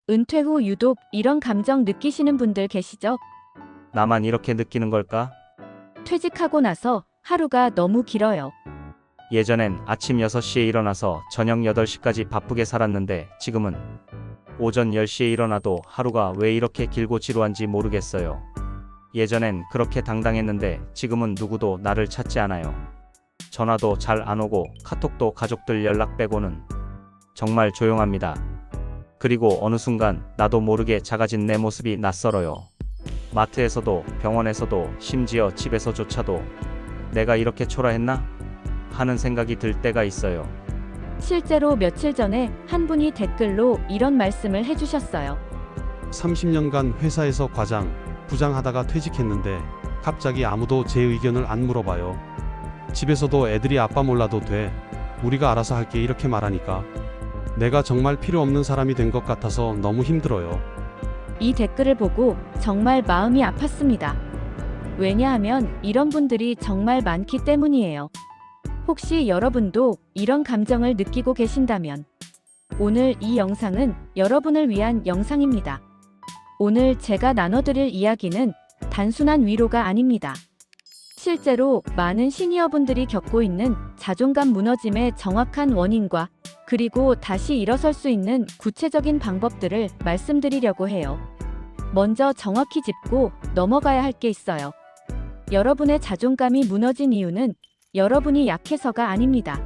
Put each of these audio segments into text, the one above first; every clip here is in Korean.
은퇴 후 유독 이런 감정 느끼시는 분들 계시죠? 나만 이렇게 느끼는 걸까? 퇴직하고 나서 하루가 너무 길어요. 예전엔 아침 6시에 일어나서 저녁 8시까지 바쁘게 살았는데 지금은 오전 10시에 일어나도 하루가 왜 이렇게 길고 지루한지 모르겠어요. 예전엔 그렇게 당당했는데 지금은 누구도 나를 찾지 않아요. 전화도 잘 안 오고 카톡도 가족들 연락 빼고는 정말 조용합니다. 그리고 어느 순간 나도 모르게 작아진 내 모습이 낯설어요. 마트에서도 병원에서도 심지어 집에서조차도 내가 이렇게 초라했나? 하는 생각이 들 때가 있어요. 실제로 며칠 전에 한 분이 댓글로 이런 말씀을 해주셨어요. 30년간 회사에서 과장, 부장 하다가 퇴직했는데 갑자기 아무도 제 의견을 안 물어봐요. 집에서도 애들이 아빠 몰라도 돼. 우리가 알아서 할게 이렇게 말하니까 내가 정말 필요 없는 사람이 된 것 같아서 너무 힘들어요. 이 댓글을 보고 정말 마음이 아팠습니다. 왜냐하면 이런 분들이 정말 많기 때문이에요. 혹시 여러분도 이런 감정을 느끼고 계신다면 오늘 이 영상은 여러분을 위한 영상입니다. 오늘 제가 나눠드릴 이야기는 단순한 위로가 아닙니다. 실제로 많은 시니어분들이 겪고 있는 자존감 무너짐의 정확한 원인과 그리고 다시 일어설 수 있는 구체적인 방법들을 말씀드리려고 해요. 먼저 정확히 짚고 넘어가야 할 게 있어요. 여러분의 자존감이 무너진 이유는 여러분이 약해서가 아닙니다.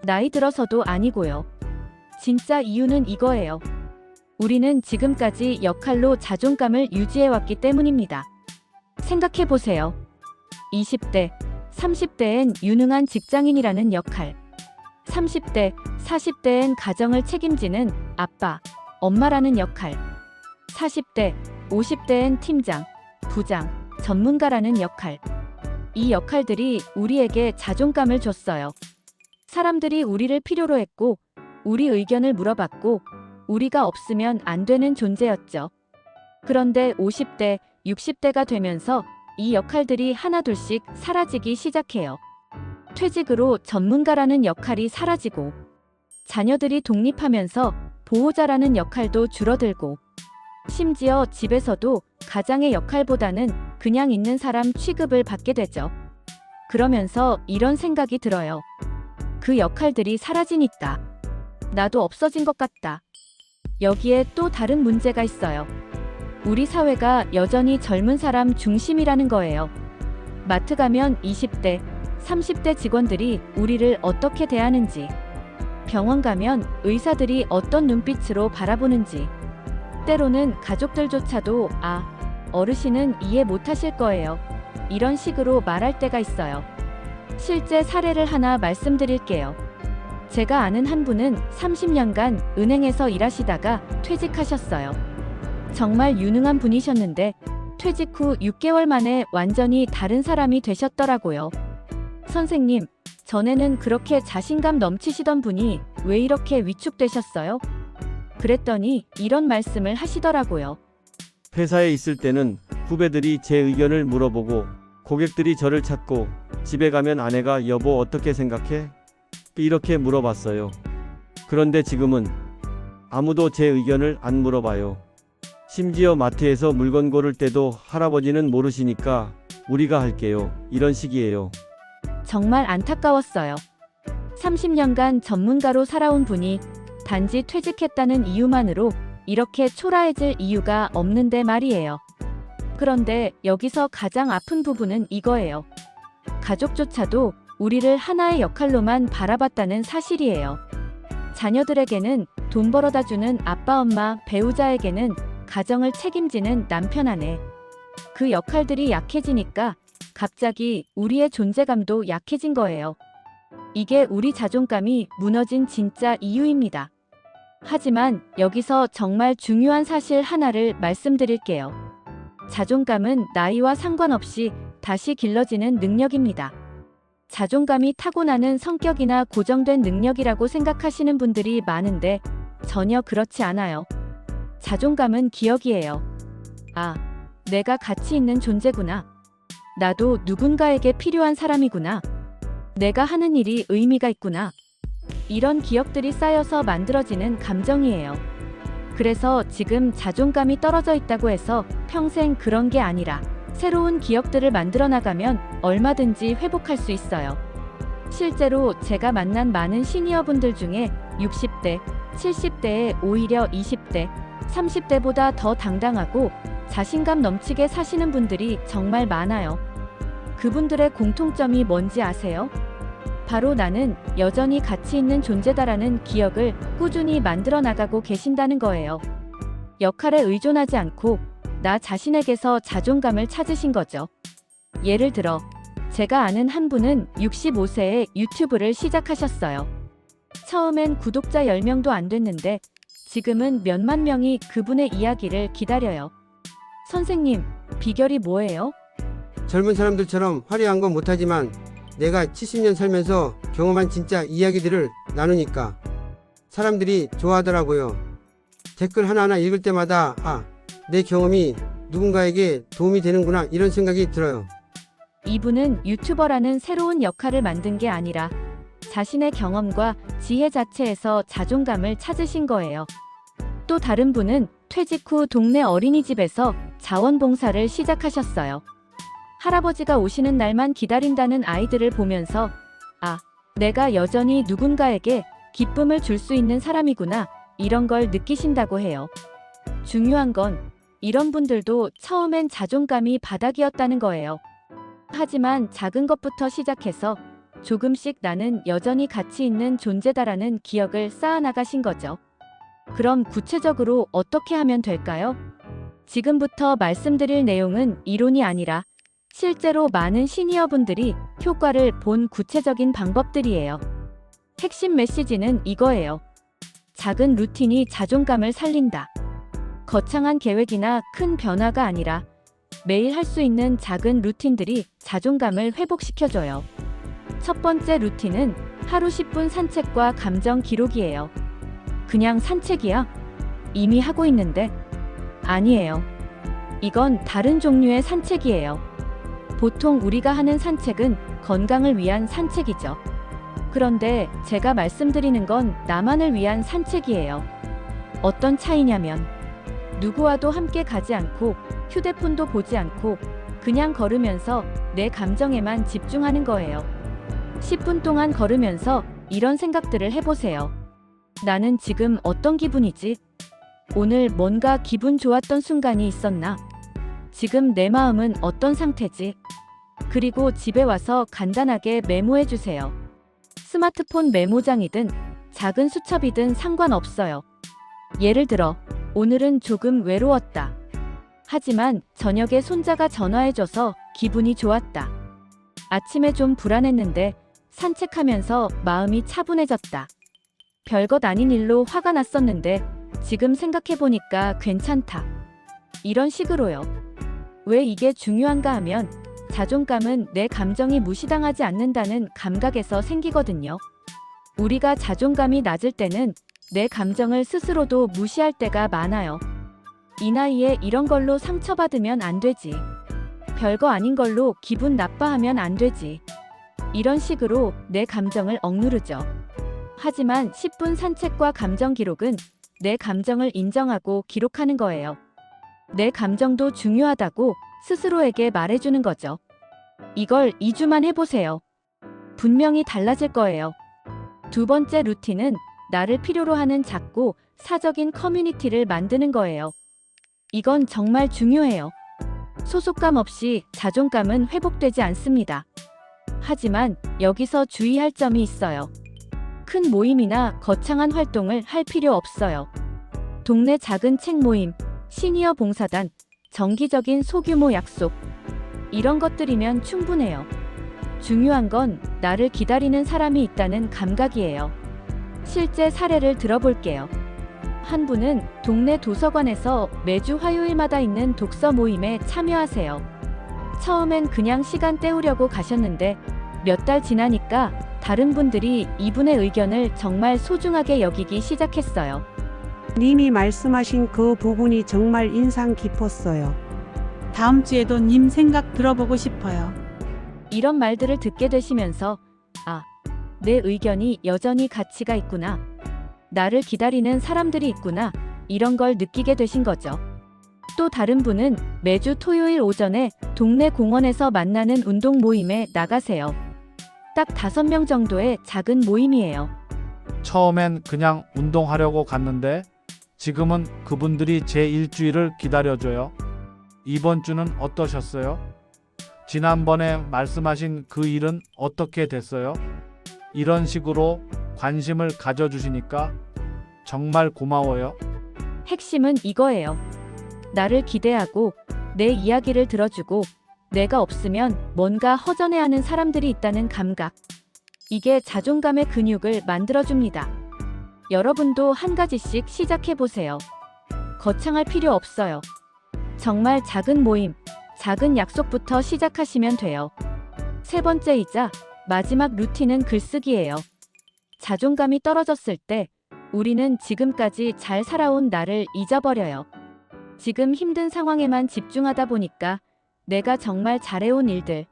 나이 들어서도 아니고요. 진짜 이유는 이거예요. 우리는 지금까지 역할로 자존감을 유지해왔기 때문입니다. 생각해보세요. 20대, 30대엔 유능한 직장인이라는 역할, 30대, 40대엔 가정을 책임지는 아빠, 엄마라는 역할, 40대, 50대엔 팀장, 부장, 전문가라는 역할. 이 역할들이 우리에게 자존감을 줬어요. 사람들이 우리를 필요로 했고, 우리 의견을 물어봤고, 우리가 없으면 안 되는 존재였죠. 그런데 50대, 60대가 되면서 이 역할들이 하나둘씩 사라지기 시작해요. 퇴직으로 전문가라는 역할이 사라지고, 자녀들이 독립하면서 보호자라는 역할도 줄어들고, 심지어 집에서도 가장의 역할보다는 그냥 있는 사람 취급을 받게 되죠. 그러면서 이런 생각이 들어요. 그 역할들이 사라지니까 나도 없어진 것 같다. 여기에 또 다른 문제가 있어요. 우리 사회가 여전히 젊은 사람 중심이라는 거예요. 마트 가면 20대, 30대 직원들이 우리를 어떻게 대하는지, 병원 가면 의사들이 어떤 눈빛으로 바라보는지, 때로는 가족들조차도 어르신은 이해 못하실 거예요. 이런 식으로 말할 때가 있어요. 실제 사례를 하나 말씀드릴게요. 제가 아는 한 분은 30년간 은행에서 일하시다가 퇴직하셨어요. 정말 유능한 분이셨는데 퇴직 후 6개월 만에 완전히 다른 사람이 되셨더라고요. 선생님, 전에는 그렇게 자신감 넘치시던 분이 왜 이렇게 위축되셨어요? 그랬더니 이런 말씀을 하시더라고요. 회사에 있을 때는 후배들이 제 의견을 물어보고 고객들이 저를 찾고 집에 가면 아내가 여보 어떻게 생각해? 이렇게 물어봤어요. 그런데 지금은 아무도 제 의견을 안 물어봐요. 심지어 마트에서 물건 고를 때도 할아버지는 모르시니까 우리가 할게요. 이런 식이에요. 정말 안타까웠어요. 30년간 전문가로 살아온 분이 단지 퇴직했다는 이유만으로 이렇게 초라해질 이유가 없는데 말이에요. 그런데 여기서 가장 아픈 부분은 이거예요. 가족조차도 우리를 하나의 역할로만 바라봤다는 사실이에요. 자녀들에게는 돈 벌어다 주는 아빠, 엄마, 배우자에게는 가정을 책임지는 남편, 아내. 그 역할들이 약해지니까 갑자기 우리의 존재감도 약해진 거예요. 이게 우리 자존감이 무너진 진짜 이유입니다. 하지만 여기서 정말 중요한 사실 하나를 말씀드릴게요. 자존감은 나이와 상관없이 다시 길러지는 능력입니다. 자존감이 타고나는 성격이나 고정된 능력이라고 생각하시는 분들이 많은데 전혀 그렇지 않아요. 자존감은 기억이에요. 내가 가치 있는 존재구나. 나도 누군가에게 필요한 사람이구나. 내가 하는 일이 의미가 있구나. 이런 기억들이 쌓여서 만들어지는 감정이에요. 그래서 지금 자존감이 떨어져 있다고 해서 평생 그런 게 아니라 새로운 기억들을 만들어 나가면 얼마든지 회복할 수 있어요. 실제로 제가 만난 많은 시니어분들 중에 60대, 70대에 오히려 20대, 30대보다 더 당당하고 자신감 넘치게 사시는 분들이 정말 많아요. 그분들의 공통점이 뭔지 아세요? 바로 나는 여전히 가치 있는 존재다라는 기억을 꾸준히 만들어 나가고 계신다는 거예요. 역할에 의존하지 않고 나 자신에게서 자존감을 찾으신 거죠. 예를 들어 제가 아는 한 분은 65세에 유튜브를 시작하셨어요. 처음엔 구독자 10명도 안 됐는데 지금은 몇만 명이 그분의 이야기를 기다려요. 선생님, 비결이 뭐예요? 젊은 사람들처럼 화려한 건 못하지만 내가 70년 살면서 경험한 진짜 이야기들을 나누니까 사람들이 좋아하더라고요. 댓글 하나하나 읽을 때마다 내 경험이 누군가에게 도움이 되는구나 이런 생각이 들어요. 이분은 유튜버라는 새로운 역할을 만든 게 아니라 자신의 경험과 지혜 자체에서 자존감을 찾으신 거예요. 또 다른 분은 퇴직 후 동네 어린이집에서 자원봉사를 시작하셨어요. 할아버지가 오시는 날만 기다린다는 아이들을 보면서 내가 여전히 누군가에게 기쁨을 줄 수 있는 사람이구나 이런 걸 느끼신다고 해요. 중요한 건 이런 분들도 처음엔 자존감이 바닥이었다는 거예요. 하지만 작은 것부터 시작해서 조금씩 나는 여전히 가치 있는 존재다라는 기억을 쌓아나가신 거죠. 그럼 구체적으로 어떻게 하면 될까요? 지금부터 말씀드릴 내용은 이론이 아니라 실제로 많은 시니어분들이 효과를 본 구체적인 방법들이에요. 핵심 메시지는 이거예요. 작은 루틴이 자존감을 살린다. 거창한 계획이나 큰 변화가 아니라 매일 할 수 있는 작은 루틴들이 자존감을 회복시켜줘요. 첫 번째 루틴은 하루 10분 산책과 감정 기록이에요. 그냥 산책이야? 이미 하고 있는데? 아니에요. 이건 다른 종류의 산책이에요. 보통 우리가 하는 산책은 건강을 위한 산책이죠. 그런데 제가 말씀드리는 건 나만을 위한 산책이에요. 어떤 차이냐면 누구와도 함께 가지 않고 휴대폰도 보지 않고 그냥 걸으면서 내 감정에만 집중하는 거예요. 10분 동안 걸으면서 이런 생각들을 해보세요. 나는 지금 어떤 기분이지? 오늘 뭔가 기분 좋았던 순간이 있었나? 지금 내 마음은 어떤 상태지? 그리고 집에 와서 간단하게 메모해 주세요. 스마트폰 메모장이든 작은 수첩이든 상관없어요. 예를 들어, 오늘은 조금 외로웠다. 하지만 저녁에 손자가 전화해줘서 기분이 좋았다. 아침에 좀 불안했는데 산책하면서 마음이 차분해졌다. 별것 아닌 일로 화가 났었는데 지금 생각해보니까 괜찮다. 이런 식으로요. 왜 이게 중요한가 하면 자존감은 내 감정이 무시당하지 않는다는 감각에서 생기거든요. 우리가 자존감이 낮을 때는 내 감정을 스스로도 무시할 때가 많아요. 이 나이에 이런 걸로 상처받으면 안 되지. 별거 아닌 걸로 기분 나빠하면 안 되지. 이런 식으로 내 감정을 억누르죠. 하지만 10분 산책과 감정 기록은 내 감정을 인정하고 기록하는 거예요. 내 감정도 중요하다고 스스로에게 말해주는 거죠. 이걸 2주만 해보세요. 분명히 달라질 거예요. 두 번째 루틴은 나를 필요로 하는 작고 사적인 커뮤니티를 만드는 거예요. 이건 정말 중요해요. 소속감 없이 자존감은 회복되지 않습니다. 하지만 여기서 주의할 점이 있어요. 큰 모임이나 거창한 활동을 할 필요 없어요. 동네 작은 책 모임, 시니어 봉사단, 정기적인 소규모 약속, 이런 것들이면 충분해요. 중요한 건 나를 기다리는 사람이 있다는 감각이에요. 실제 사례를 들어볼게요. 한 분은 동네 도서관에서 매주 화요일마다 있는 독서 모임에 참여하세요. 처음엔 그냥 시간 때우려고 가셨는데 몇 달 지나니까 다른 분들이 이분의 의견을 정말 소중하게 여기기 시작했어요. 님이 말씀하신 그 부분이 정말 인상 깊었어요. 다음 주에도 님 생각 들어보고 싶어요. 이런 말들을 듣게 되시면서 내 의견이 여전히 가치가 있구나. 나를 기다리는 사람들이 있구나. 이런 걸 느끼게 되신 거죠. 또 다른 분은 매주 토요일 오전에 동네 공원에서 만나는 운동 모임에 나가세요. 딱 5명 정도의 작은 모임이에요. 처음엔 그냥 운동하려고 갔는데 지금은 그분들이 제 일주일을 기다려줘요. 이번 주는 어떠셨어요? 지난번에 말씀하신 그 일은 어떻게 됐어요? 이런 식으로 관심을 가져주시니까 정말 고마워요. 핵심은 이거예요. 나를 기대하고 내 이야기를 들어주고 내가 없으면 뭔가 허전해하는 사람들이 있다는 감각. 이게 자존감의 근육을 만들어줍니다. 여러분도 한 가지씩 시작해보세요. 거창할 필요 없어요. 정말 작은 모임, 작은 약속부터 시작하시면 돼요. 세 번째이자 마지막 루틴은 글쓰기예요. 자존감이 떨어졌을 때 우리는 지금까지 잘 살아온 나를 잊어버려요. 지금 힘든 상황에만 집중하다 보니까 내가 정말 잘해온 일들,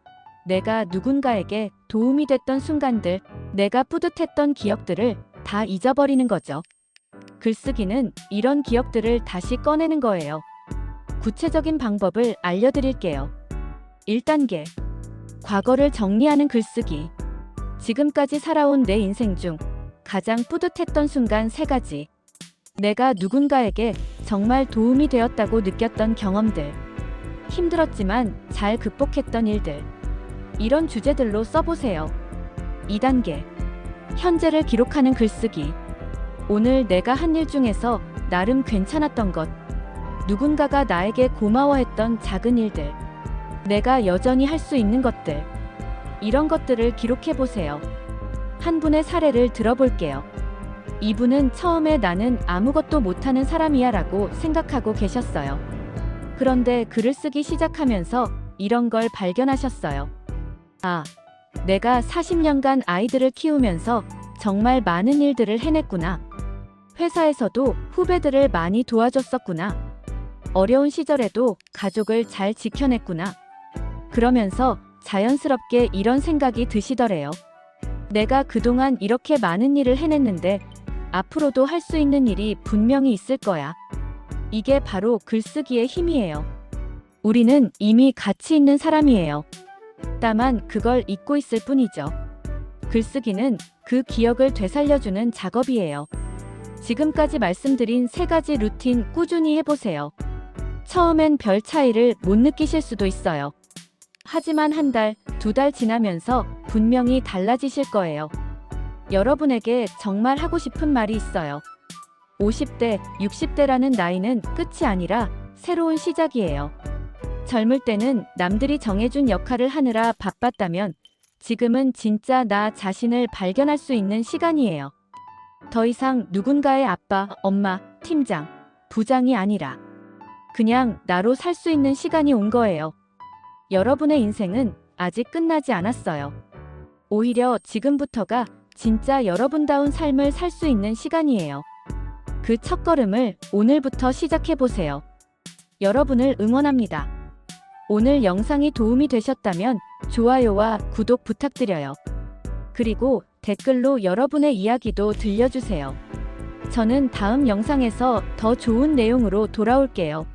내가 누군가에게 도움이 됐던 순간들, 내가 뿌듯했던 기억들을 다 잊어버리는 거죠. 글쓰기는 이런 기억들을 다시 꺼내는 거예요. 구체적인 방법을 알려드릴게요. 1단계. 과거를 정리하는 글쓰기. 지금까지 살아온 내 인생 중 가장 뿌듯했던 순간 3가지. 내가 누군가에게 정말 도움이 되었다고 느꼈던 경험들. 힘들었지만 잘 극복했던 일들. 이런 주제들로 써보세요. 2단계. 현재를 기록하는 글쓰기. 오늘 내가 한 일 중에서 나름 괜찮았던 것. 누군가가 나에게 고마워했던 작은 일들. 내가 여전히 할 수 있는 것들. 이런 것들을 기록해보세요. 한 분의 사례를 들어볼게요. 이분은 처음에 나는 아무것도 못하는 사람이야 라고 생각하고 계셨어요. 그런데 글을 쓰기 시작하면서 이런 걸 발견하셨어요. 아, 내가 40년간 아이들을 키우면서 정말 많은 일들을 해냈구나. 회사에서도 후배들을 많이 도와줬었구나. 어려운 시절에도 가족을 잘 지켜냈구나. 그러면서 자연스럽게 이런 생각이 드시더래요. 내가 그동안 이렇게 많은 일을 해냈는데 앞으로도 할 수 있는 일이 분명히 있을 거야. 이게 바로 글쓰기의 힘이에요. 우리는 이미 가치 있는 사람이에요. 다만 그걸 잊고 있을 뿐이죠. 글쓰기는 그 기억을 되살려주는 작업이에요. 지금까지 말씀드린 3가지 루틴 꾸준히 해보세요. 처음엔 별 차이를 못 느끼실 수도 있어요. 하지만 1달, 2달 지나면서 분명히 달라지실 거예요. 여러분에게 정말 하고 싶은 말이 있어요. 50대, 60대라는 나이는 끝이 아니라 새로운 시작이에요. 젊을 때는 남들이 정해준 역할을 하느라 바빴다면 지금은 진짜 나 자신을 발견할 수 있는 시간이에요. 더 이상 누군가의 아빠, 엄마, 팀장, 부장이 아니라 그냥 나로 살 수 있는 시간이 온 거예요. 여러분의 인생은 아직 끝나지 않았어요. 오히려 지금부터가 진짜 여러분다운 삶을 살 수 있는 시간이에요. 그 첫걸음을 오늘부터 시작해보세요. 여러분을 응원합니다. 오늘 영상이 도움이 되셨다면 좋아요와 구독 부탁드려요. 그리고 댓글로 여러분의 이야기도 들려주세요. 저는 다음 영상에서 더 좋은 내용으로 돌아올게요.